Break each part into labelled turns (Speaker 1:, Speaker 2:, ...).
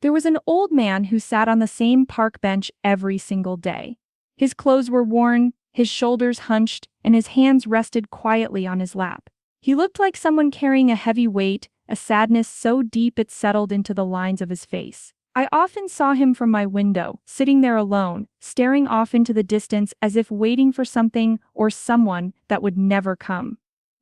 Speaker 1: There was an old man who sat on the same park bench every single day. His clothes were worn, his shoulders hunched, and his hands rested quietly on his lap. He looked like someone carrying a heavy weight, a sadness so deep it settled into the lines of his face. I often saw him from my window, sitting there alone, staring off into the distance as if waiting for something or someone that would never come.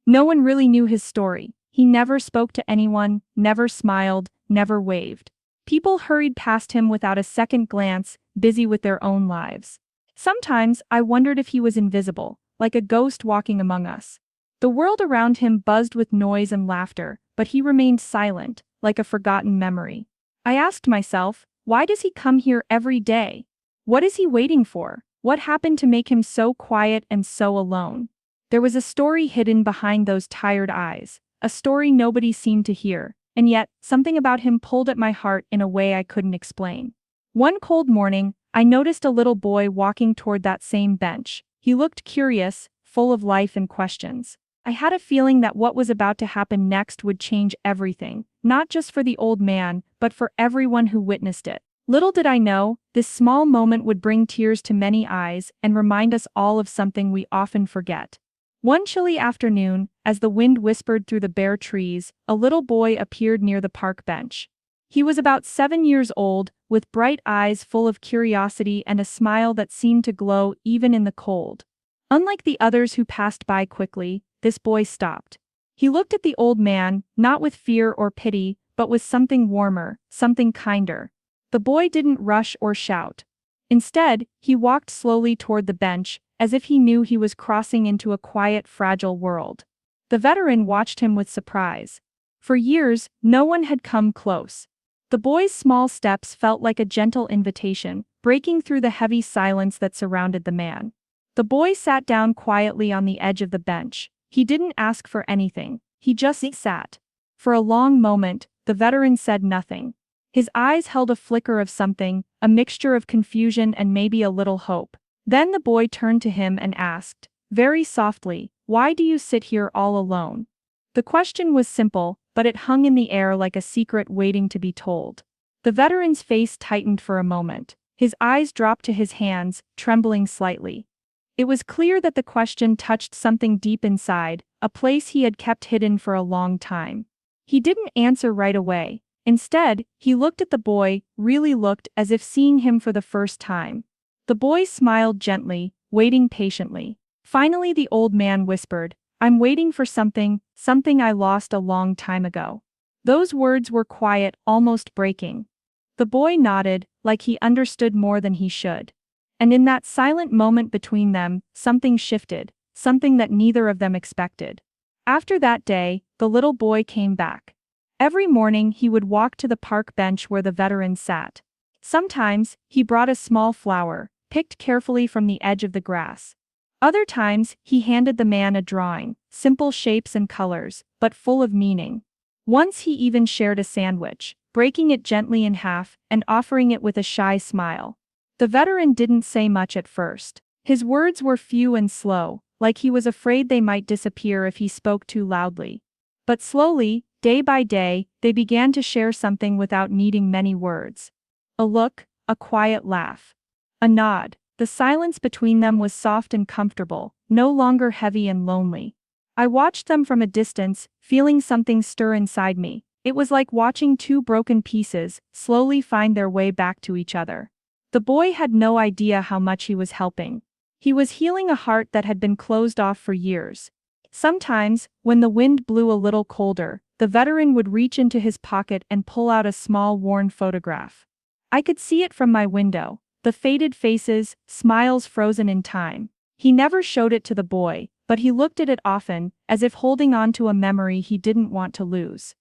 Speaker 1: No one really knew his story. He never spoke to anyone, never smiled, never waved. People hurried past him without a second glance, busy with their own lives. Sometimes I wondered if he was invisible, like a ghost walking among us. The world around him buzzed with noise and laughter, but he remained silent, like a forgotten memory. I asked myself, why does he come here every day? What is he waiting for? What happened to make him so quiet and so alone? There was a story hidden behind those tired eyes, a story nobody seemed to hear, and yet, something about him pulled at my heart in a way I couldn't explain. One cold morning, I noticed a little boy walking toward that same bench. He looked curious, full of life and questions. I had a feeling that what was about to happen next would change everything, not just for the old man, but for everyone who witnessed it. Little did I know, this small moment would bring tears to many eyes and remind us all of something we often forget. One chilly afternoon, as the wind whispered through the bare trees, a little boy appeared near the park bench. He was about 7 years old, with bright eyes full of curiosity and a smile that seemed to glow even in the cold. Unlike the others who passed by quickly, this boy stopped. He looked at the old man, not with fear or pity, but with something warmer, something kinder. The boy didn't rush or shout. Instead, he walked slowly toward the bench, as if he knew he was crossing into a quiet, fragile world. The veteran watched him with surprise. For years, no one had come close. The boy's small steps felt like a gentle invitation, breaking through the heavy silence that surrounded the man. The boy sat down quietly on the edge of the bench. He didn't ask for anything. He just sat. For a long moment, the veteran said nothing. His eyes held a flicker of something, a mixture of confusion and maybe a little hope. Then the boy turned to him and asked, very softly, "Why do you sit here all alone?" The question was simple, but it hung in the air like a secret waiting to be told. The veteran's face tightened for a moment. His eyes dropped to his hands, trembling slightly. It was clear that the question touched something deep inside, a place he had kept hidden for a long time. He didn't answer right away. Instead, he looked at the boy, really looked as if seeing him for the first time. The boy smiled gently, waiting patiently. Finally the old man whispered, "I'm waiting for something I lost a long time ago." Those words were quiet, almost breaking. The boy nodded, like he understood more than he should. And in that silent moment between them, something shifted, something that neither of them expected. After that day, the little boy came back. Every morning he would walk to the park bench where the veteran sat. Sometimes, he brought a small flower, picked carefully from the edge of the grass. Other times, he handed the man a drawing, simple shapes and colors, but full of meaning. Once he even shared a sandwich, breaking it gently in half and offering it with a shy smile. The veteran didn't say much at first. His words were few and slow, like he was afraid they might disappear if he spoke too loudly. But slowly, day by day, they began to share something without needing many words. A look, a quiet laugh. A nod. The silence between them was soft and comfortable, no longer heavy and lonely. I watched them from a distance, feeling something stir inside me. It was like watching two broken pieces slowly find their way back to each other. The boy had no idea how much he was helping. He was healing a heart that had been closed off for years. Sometimes, when the wind blew a little colder, the veteran would reach into his pocket and pull out a small worn photograph. I could see it from my window, the faded faces, smiles frozen in time. He never showed it to the boy, but he looked at it often, as if holding on to a memory he didn't want to lose.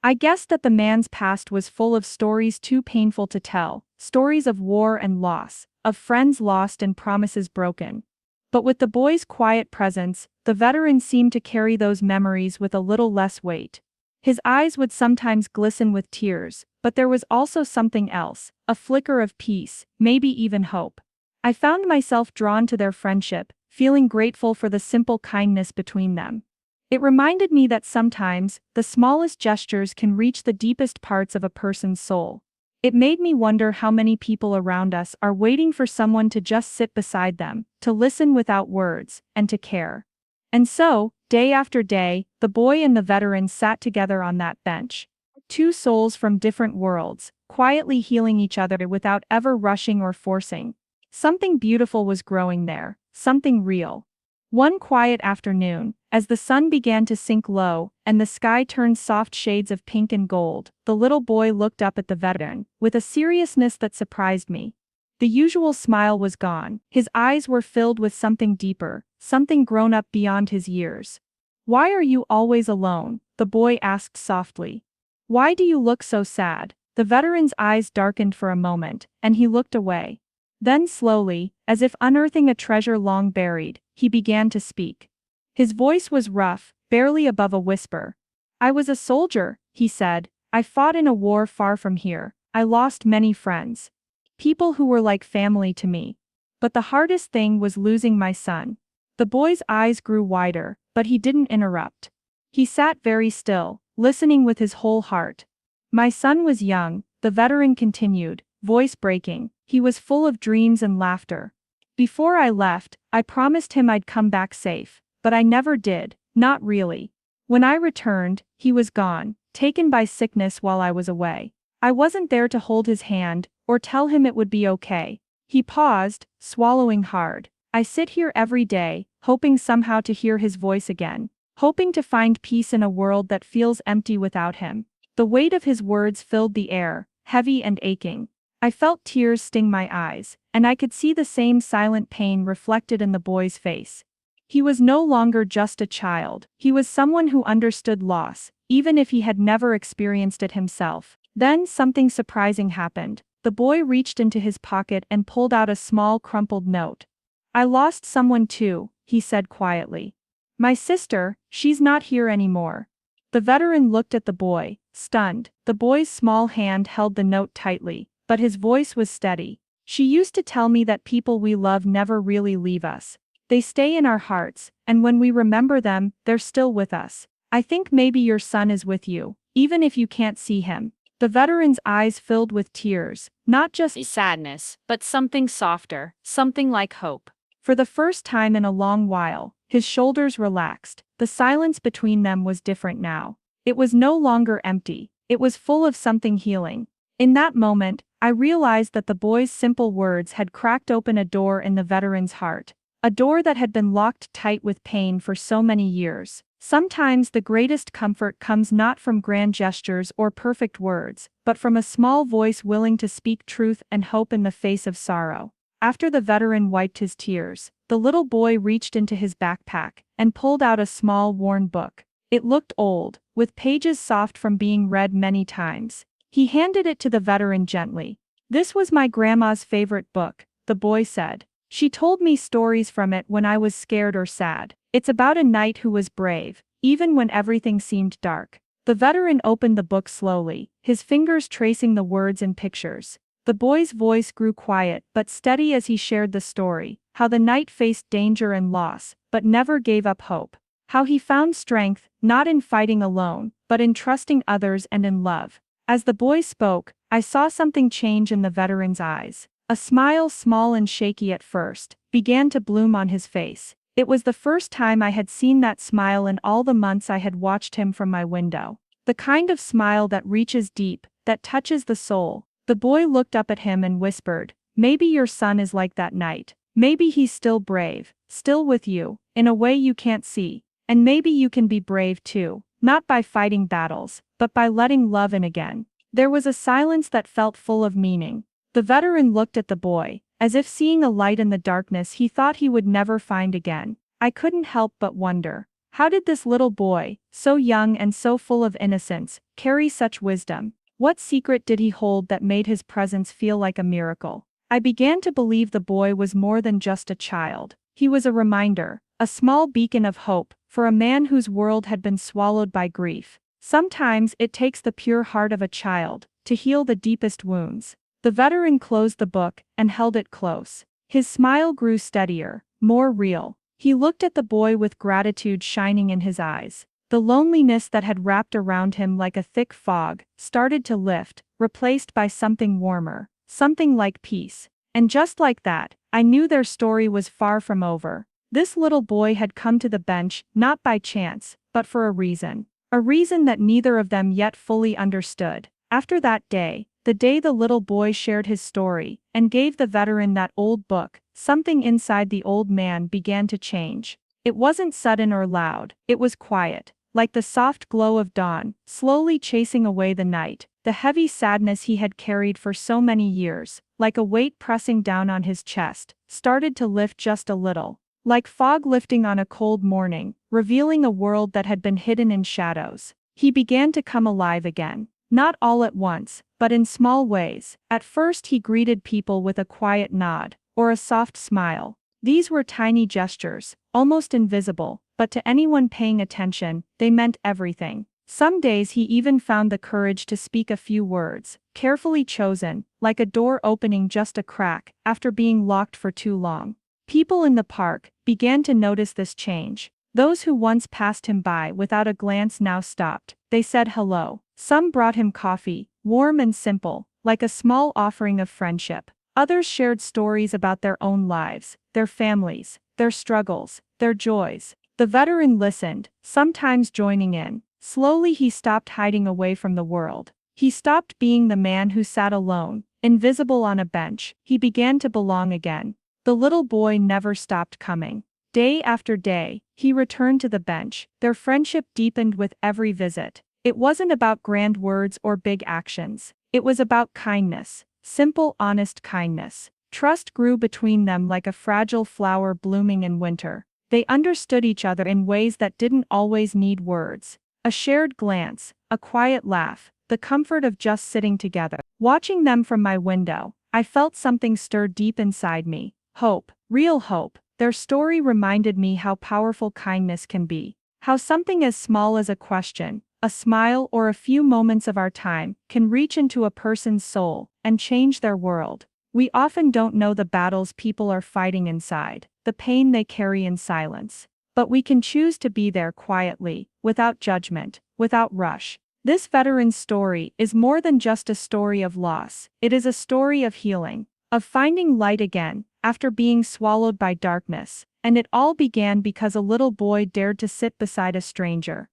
Speaker 1: I guessed that the man's past was full of stories too painful to tell, stories of war and loss, of friends lost and promises broken. But with the boy's quiet presence, the veteran seemed to carry those memories with a little less weight. His eyes would sometimes glisten with tears, but there was also something else, a flicker of peace, maybe even hope. I found myself drawn to their friendship, feeling grateful for the simple kindness between them. It reminded me that sometimes, the smallest gestures can reach the deepest parts of a person's soul. It made me wonder how many people around us are waiting for someone to just sit beside them, to listen without words, and to care. And so, day after day, the boy and the veteran sat together on that bench. Two souls from different worlds, quietly healing each other without ever rushing or forcing. Something beautiful was growing there, something real. One quiet afternoon, as the sun began to sink low and the sky turned soft shades of pink and gold, the little boy looked up at the veteran with a seriousness that surprised me. The usual smile was gone, his eyes were filled with something deeper, something grown up beyond his years. "Why are you always alone?" the boy asked softly. "Why do you look so sad?" The veteran's eyes darkened for a moment, and he looked away. Then slowly, as if unearthing a treasure long buried, he began to speak. His voice was rough, barely above a whisper. "I was a soldier," he said. "I fought in a war far from here. I lost many friends. People who were like family to me. But the hardest thing was losing my son." The boy's eyes grew wider, but he didn't interrupt. He sat very still, listening with his whole heart. "My son was young," the veteran continued, voice breaking. "He was full of dreams and laughter. Before I left, I promised him I'd come back safe, but I never did, not really. When I returned, he was gone, taken by sickness while I was away. I wasn't there to hold his hand, or tell him it would be okay." He paused, swallowing hard. "I sit here every day, hoping somehow to hear his voice again, hoping to find peace in a world that feels empty without him." The weight of his words filled the air, heavy and aching. I felt tears sting my eyes, and I could see the same silent pain reflected in the boy's face. He was no longer just a child, he was someone who understood loss, even if he had never experienced it himself. Then something surprising happened. The boy reached into his pocket and pulled out a small crumpled note. "I lost someone too," he said quietly. "My sister, she's not here anymore." The veteran looked at the boy, stunned. The boy's small hand held the note tightly, but his voice was steady. "She used to tell me that people we love never really leave us. They stay in our hearts, and when we remember them, they're still with us. I think maybe your son is with you, even if you can't see him." The veteran's eyes filled with tears, not just sadness, but something softer, something like hope. For the first time in a long while, his shoulders relaxed. The silence between them was different now. It was no longer empty, it was full of something healing. In that moment, I realized that the boy's simple words had cracked open a door in the veteran's heart. A door that had been locked tight with pain for so many years. Sometimes the greatest comfort comes not from grand gestures or perfect words, but from a small voice willing to speak truth and hope in the face of sorrow. After the veteran wiped his tears, the little boy reached into his backpack and pulled out a small worn book. It looked old, with pages soft from being read many times. He handed it to the veteran gently. "This was my grandma's favorite book," the boy said. "She told me stories from it when I was scared or sad. It's about a knight who was brave, even when everything seemed dark." The veteran opened the book slowly, his fingers tracing the words and pictures. The boy's voice grew quiet but steady as he shared the story, how the knight faced danger and loss, but never gave up hope. How he found strength, not in fighting alone, but in trusting others and in love. As the boy spoke, I saw something change in the veteran's eyes. A smile, small and shaky at first, began to bloom on his face. It was the first time I had seen that smile in all the months I had watched him from my window. The kind of smile that reaches deep, that touches the soul. The boy looked up at him and whispered, "Maybe your son is like that knight. Maybe he's still brave, still with you, in a way you can't see. And maybe you can be brave too, not by fighting battles, but by letting love in again." There was a silence that felt full of meaning. The veteran looked at the boy, as if seeing a light in the darkness he thought he would never find again. I couldn't help but wonder, how did this little boy, so young and so full of innocence, carry such wisdom? What secret did he hold that made his presence feel like a miracle? I began to believe the boy was more than just a child. He was a reminder, a small beacon of hope, for a man whose world had been swallowed by grief. Sometimes it takes the pure heart of a child to heal the deepest wounds. The veteran closed the book and held it close. His smile grew steadier, more real. He looked at the boy with gratitude shining in his eyes. The loneliness that had wrapped around him like a thick fog started to lift, replaced by something warmer, something like peace. And just like that, I knew their story was far from over. This little boy had come to the bench not by chance, but for a reason. A reason that neither of them yet fully understood. After that day, the day the little boy shared his story and gave the veteran that old book, something inside the old man began to change. It wasn't sudden or loud, it was quiet, like the soft glow of dawn, slowly chasing away the night, the heavy sadness he had carried for so many years, like a weight pressing down on his chest, started to lift just a little. Like fog lifting on a cold morning, revealing a world that had been hidden in shadows. He began to come alive again. Not all at once, but in small ways. At first he greeted people with a quiet nod, or a soft smile. These were tiny gestures, almost invisible, but to anyone paying attention, they meant everything. Some days he even found the courage to speak a few words, carefully chosen, like a door opening just a crack, after being locked for too long. People in the park began to notice this change. Those who once passed him by without a glance now stopped. They said hello. Some brought him coffee, warm and simple, like a small offering of friendship. Others shared stories about their own lives, their families, their struggles, their joys. The veteran listened, sometimes joining in. Slowly he stopped hiding away from the world. He stopped being the man who sat alone, invisible on a bench. He began to belong again. The little boy never stopped coming. Day after day, he returned to the bench. Their friendship deepened with every visit. It wasn't about grand words or big actions. It was about kindness. Simple, honest kindness. Trust grew between them like a fragile flower blooming in winter. They understood each other in ways that didn't always need words. A shared glance, a quiet laugh, the comfort of just sitting together. Watching them from my window, I felt something stir deep inside me. Hope, real hope. Their story reminded me how powerful kindness can be. How something as small as a question, a smile, or a few moments of our time can reach into a person's soul and change their world. We often don't know the battles people are fighting inside, the pain they carry in silence. But we can choose to be there quietly, without judgment, without rush. This veteran's story is more than just a story of loss. It is a story of healing, of finding light again, after being swallowed by darkness. And it all began because a little boy dared to sit beside a stranger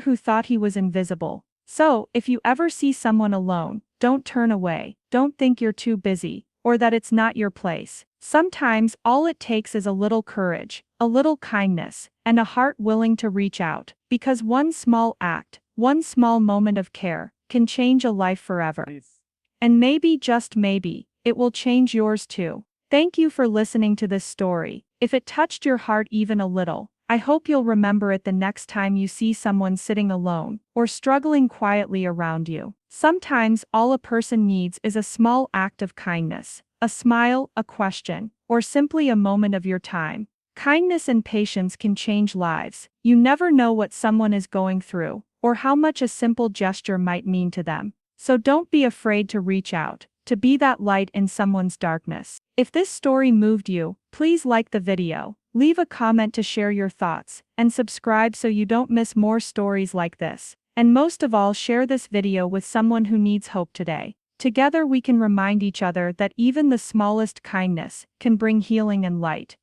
Speaker 1: who thought he was invisible. So, if you ever see someone alone, don't turn away, don't think you're too busy, or that it's not your place. Sometimes all it takes is a little courage, a little kindness, and a heart willing to reach out, because one small act, one small moment of care, can change a life forever. And maybe, just maybe, it will change yours too. Thank you for listening to this story. If it touched your heart even a little, I hope you'll remember it the next time you see someone sitting alone, or struggling quietly around you. Sometimes all a person needs is a small act of kindness, a smile, a question, or simply a moment of your time. Kindness and patience can change lives. You never know what someone is going through, or how much a simple gesture might mean to them. So don't be afraid to reach out, to be that light in someone's darkness. If this story moved you, please like the video, leave a comment to share your thoughts, and subscribe so you don't miss more stories like this. And most of all, share this video with someone who needs hope today. Together we can remind each other that even the smallest kindness can bring healing and light.